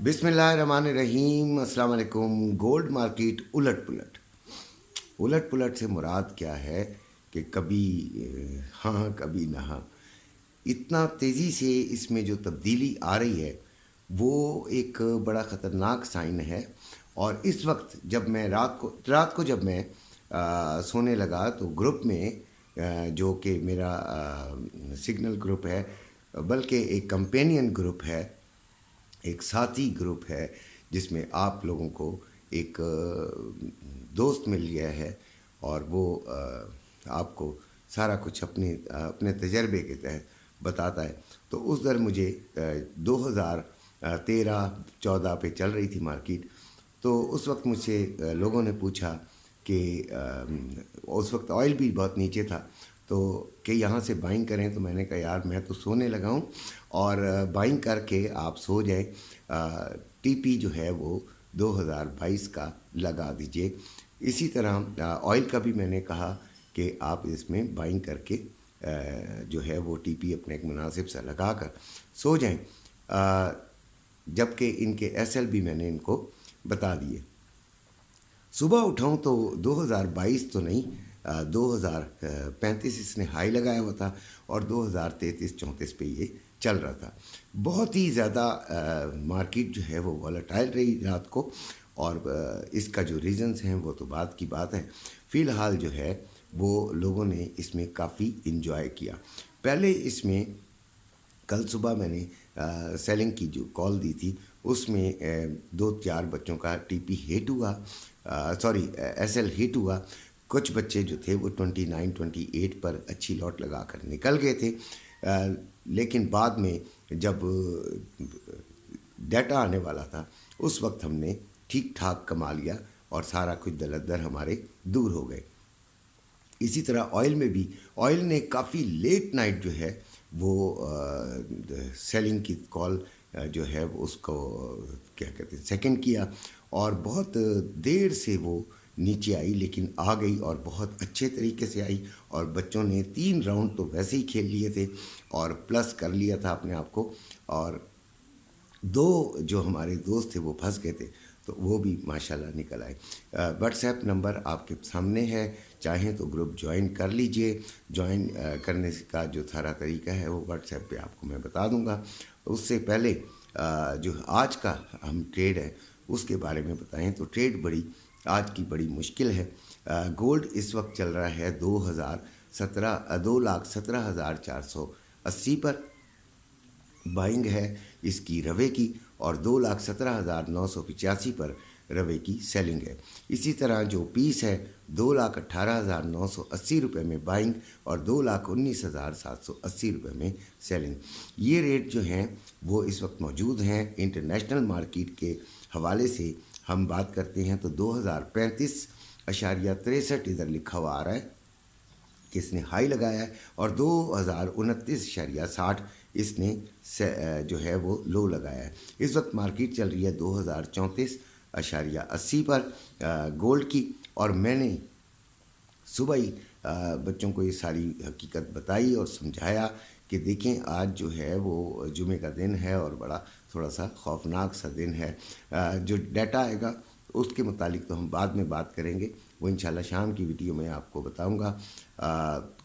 बिस्मिल्लाहिर्रहमानिर्रहीम। अस्सलाम वालेकुम। गोल्ड मार्केट उलट पुलट। उलट पुलट से मुराद क्या है कि कभी हाँ कभी ना। इतना तेज़ी से इसमें जो तब्दीली आ रही है वो एक बड़ा ख़तरनाक साइन है। और इस वक्त जब मैं रात को जब मैं सोने लगा तो ग्रुप में जो कि मेरा सिग्नल ग्रुप है, बल्कि एक कंपेनियन ग्रुप है, एक साथी ग्रुप है जिसमें आप लोगों को एक दोस्त मिल गया है और वो आपको सारा कुछ अपने तजर्बे के तहत बताता है। तो उस दर मुझे 2013-14 पे चल रही थी मार्केट। तो उस वक्त मुझसे लोगों ने पूछा कि उस वक्त ऑयल भी बहुत नीचे था तो कि यहाँ से बाइंग करें। तो मैंने कहा यार मैं तो सोने लगा हूँ और बाइंग करके आप सो जाएं। टीपी जो है वो 2022 का लगा दीजिए। इसी तरह ऑयल का भी मैंने कहा कि आप इसमें बाइंग करके जो है वो टीपी अपने एक मुनासिब सा लगा कर सो जाएं। जबकि इनके एसएल भी मैंने इनको बता दिए। सुबह उठाऊं तो 2022 तो नहीं, 2035 इसने हाई लगाया हुआ था और 2033-34 पे ये चल रहा था। बहुत ही ज़्यादा मार्केट जो है वो वॉलेटाइल रही रात को। और इसका जो रीज़न्स हैं वो तो बात की बात है। फ़िलहाल जो है वो लोगों ने इसमें काफ़ी इंजॉय किया। पहले इसमें कल सुबह मैंने सेलिंग की जो कॉल दी थी उसमें 2-4 बच्चों का टीपी हिट हुआ, एसएल हिट हुआ। कुछ बच्चे जो थे वो 29-28 पर अच्छी लॉट लगा कर निकल गए थे। लेकिन बाद में जब डाटा आने वाला था उस वक्त हमने ठीक ठाक कमा लिया और सारा कुछ दलदल हमारे दूर हो गए। इसी तरह ऑयल में भी ऑयल ने काफ़ी लेट नाइट जो है वो सेलिंग की कॉल जो है उसको क्या कहते हैं सेकंड किया और बहुत देर से वो नीचे आई, लेकिन आ गई और बहुत अच्छे तरीके से आई। और बच्चों ने 3 राउंड तो वैसे ही खेल लिए थे और प्लस कर लिया था अपने आप को। और 2 जो हमारे दोस्त थे वो फंस गए थे तो वो भी माशाल्लाह निकल आए। व्हाट्सएप नंबर आपके सामने है, चाहें तो ग्रुप ज्वाइन कर लीजिए। ज्वाइन करने का जो सारा तरीका है वो व्हाट्सएप पे आपको मैं बता दूंगा। उससे पहले जो आज का हम ट्रेड है उसके बारे में बताएं तो ट्रेड आज की बड़ी मुश्किल है। गोल्ड इस वक्त चल रहा है 2,17,480 पर बाइंग है इसकी रवे की और 2,17,985 पर रवे की सेलिंग है। इसी तरह जो पीस है 2,18,980 रुपये में बाइंग और 2,19,780 रुपये में सेलिंग। ये रेट जो हैं वो इस वक्त मौजूद हैं। इंटरनेशनल मार्केट के हवाले से हम बात करते हैं तो 2035.63 इधर लिखा हुआ आ रहा है कि इसने हाई लगाया है और 2029.60 इसने जो है वो लो लगाया है। इस वक्त मार्केट चल रही है 2034.80 पर गोल्ड की। और मैंने सुबह ही बच्चों को ये सारी हकीकत बताई और समझाया कि देखें आज जो है वो जुमे का दिन है और बड़ा थोड़ा सा खौफनाक सा दिन है। जो डाटा आएगा उसके मुतालिक तो हम बाद में बात करेंगे, वो इंशाल्लाह शाम की वीडियो में आपको बताऊंगा।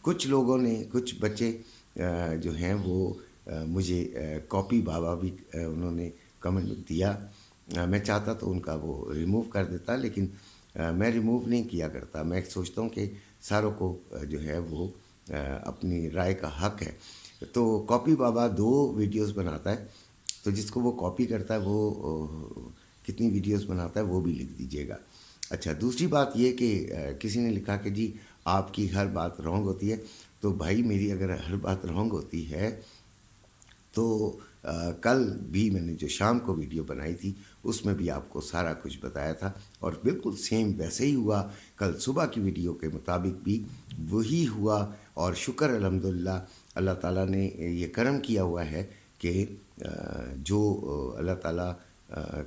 कुछ लोगों ने कुछ बच्चे जो हैं वो मुझे कॉपी बाबा भी उन्होंने कमेंट दिया। मैं चाहता तो उनका वो रिमूव कर देता, लेकिन मैं रिमूव नहीं किया करता। मैं सोचता हूँ कि सारों को जो है वो अपनी राय का हक है। तो कॉपी बाबा 2 वीडियोस बनाता है, तो जिसको वो कॉपी करता है वो कितनी वीडियोस बनाता है वो भी लिख दीजिएगा। अच्छा, दूसरी बात ये कि किसी ने लिखा कि जी आपकी हर बात रॉन्ग होती है। तो भाई मेरी अगर हर बात रॉन्ग होती है तो कल भी मैंने जो शाम को वीडियो बनाई थी उसमें भी आपको सारा कुछ बताया था और बिल्कुल सेम वैसे ही हुआ। कल सुबह की वीडियो के मुताबिक भी वही हुआ और शुक्र अल्हम्दुलिल्लाह अल्लाह ताला ने ये करम किया हुआ है कि जो अल्लाह ताला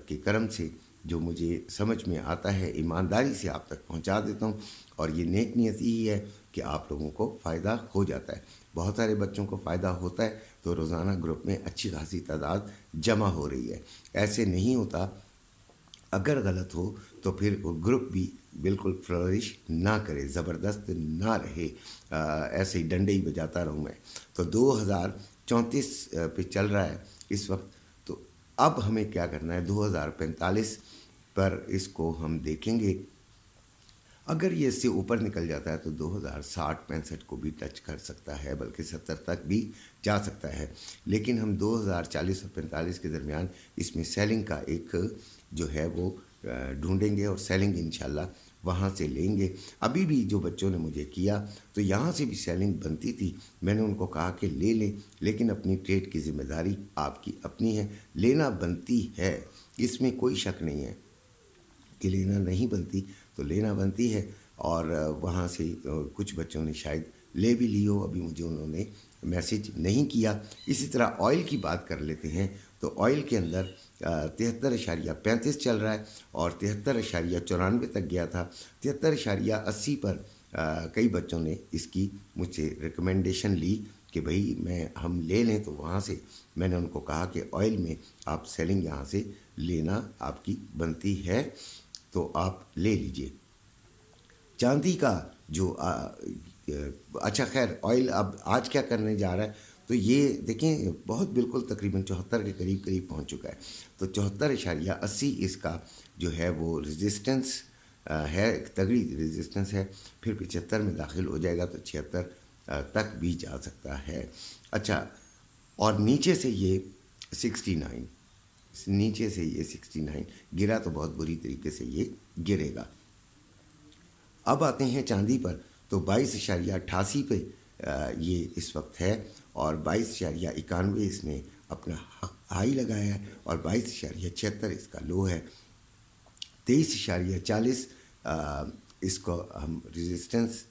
के करम से जो मुझे समझ में आता है ईमानदारी से आप तक पहुंचा देता हूं और ये नेक नियति ही है कि आप लोगों को फ़ायदा हो जाता है। بہت سارے بچوں کو فائدہ ہوتا ہے، تو روزانہ گروپ میں اچھی خاصی تعداد جمع ہو رہی ہے. ایسے نہیں ہوتا. اگر غلط ہو تو پھر وہ گروپ بھی بالکل فلورش نہ کرے، زبردست نہ رہے، ایسے ہی ڈنڈے ہی بجاتا رہوں میں. تو 2034 پہ چل رہا ہے اس وقت. تو اب ہمیں کیا کرنا ہے، 2045 پر اس کو ہم دیکھیں گے. اگر یہ اس سے اوپر نکل جاتا ہے تو 2060-65 کو بھی ٹچ کر سکتا ہے، بلکہ 70 تک بھی جا سکتا ہے. لیکن ہم 2040 اور 45 کے درمیان اس میں سیلنگ کا ایک جو ہے وہ ڈھونڈیں گے، اور سیلنگ انشاءاللہ وہاں سے لیں گے. ابھی بھی جو بچوں نے مجھے کیا تو یہاں سے بھی سیلنگ بنتی تھی. میں نے ان کو کہا کہ لے لیں، لیکن اپنی ٹریڈ کی ذمہ داری آپ کی اپنی ہے. لینا بنتی ہے، اس میں کوئی شک نہیں ہے کہ لینا نہیں بنتی، تو لینا بنتی ہے. اور وہاں سے کچھ بچوں نے شاید لے بھی لی ہو، ابھی مجھے انہوں نے میسیج نہیں کیا. اسی طرح آئل کی بات کر لیتے ہیں. تو آئل کے اندر 73.35 چل رہا ہے، اور 73.94 تک گیا تھا. 73.80 پر کئی بچوں نے اس کی مجھ سے ریکمنڈیشن لی کہ بھائی ہم لے لیں. تو وہاں سے میں نے ان کو کہا کہ آئل میں آپ سیلنگ یہاں سے لینا آپ کی بنتی ہے، تو آپ لے لیجئے. چاندی کا جو اچھا خیر، آئل اب آج کیا کرنے جا رہا ہے، تو یہ دیکھیں بہت بالکل تقریباً 74 کے قریب پہنچ چکا ہے. تو 74.80 اس کا جو ہے وہ ریزسٹنس ہے، ایک تگڑی ریزسٹنس ہے. پھر 75 میں داخل ہو جائے گا تو 76 تک بھی جا سکتا ہے. اچھا، اور نیچے سے یہ 69، نیچے سے یہ 69 گرا تو بہت بری طریقے سے یہ گرے گا. اب آتے ہیں چاندی پر. تو 22.88 پہ یہ اس وقت ہے، اور 22.91 اس نے اپنا ہائی لگایا ہے، اور 22.76 اس کا لو ہے. 23.40 اس کو ہم ریزسٹنس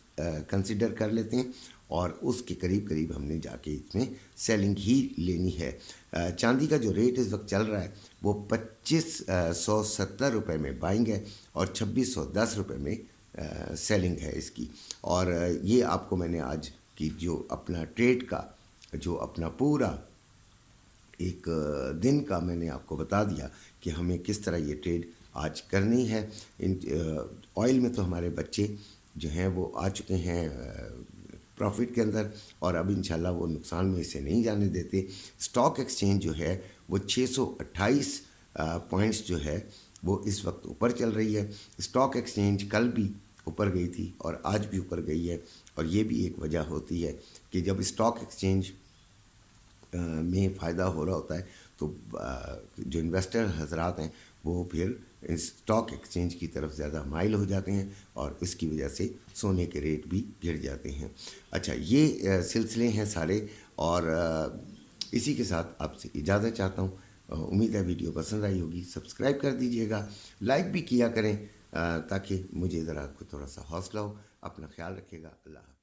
کنسیڈر کر لیتے ہیں، اور اس کے قریب ہم نے جا کے اس میں سیلنگ ہی لینی ہے. چاندی کا جو ریٹ اس وقت چل رہا ہے وہ 2570 روپے میں بائنگ ہے، اور 2610 روپے میں سیلنگ ہے اس کی. اور یہ آپ کو میں نے آج کی جو اپنا ٹریڈ کا جو اپنا پورا ایک دن کا میں نے آپ کو بتا دیا کہ ہمیں کس طرح یہ ٹریڈ آج کرنی ہے. آئل میں تو ہمارے بچے جو ہیں وہ آ چکے ہیں پروفٹ کے اندر، اور اب انشاءاللہ وہ نقصان میں اسے نہیں جانے دیتے. اسٹاک ایکسچینج جو ہے وہ 628 پوائنٹس جو ہے وہ اس وقت اوپر چل رہی ہے. اسٹاک ایکسچینج کل بھی اوپر گئی تھی اور آج بھی اوپر گئی ہے، اور یہ بھی ایک وجہ ہوتی ہے کہ جب اسٹاک ایکسچینج میں فائدہ ہو رہا ہوتا ہے تو جو انویسٹر حضرات ہیں وہ پھر اسٹاک ایکسچینج کی طرف زیادہ مائل ہو جاتے ہیں، اور اس کی وجہ سے سونے کے ریٹ بھی گر جاتے ہیں. اچھا، یہ سلسلے ہیں سارے، اور اسی کے ساتھ آپ سے اجازت چاہتا ہوں. امید ہے ویڈیو پسند آئی ہوگی. سبسکرائب کر دیجئے گا، لائک بھی کیا کریں تاکہ مجھے ذرا تھوڑا سا حوصلہ ہو. اپنا خیال رکھیے گا. اللہ حافظ.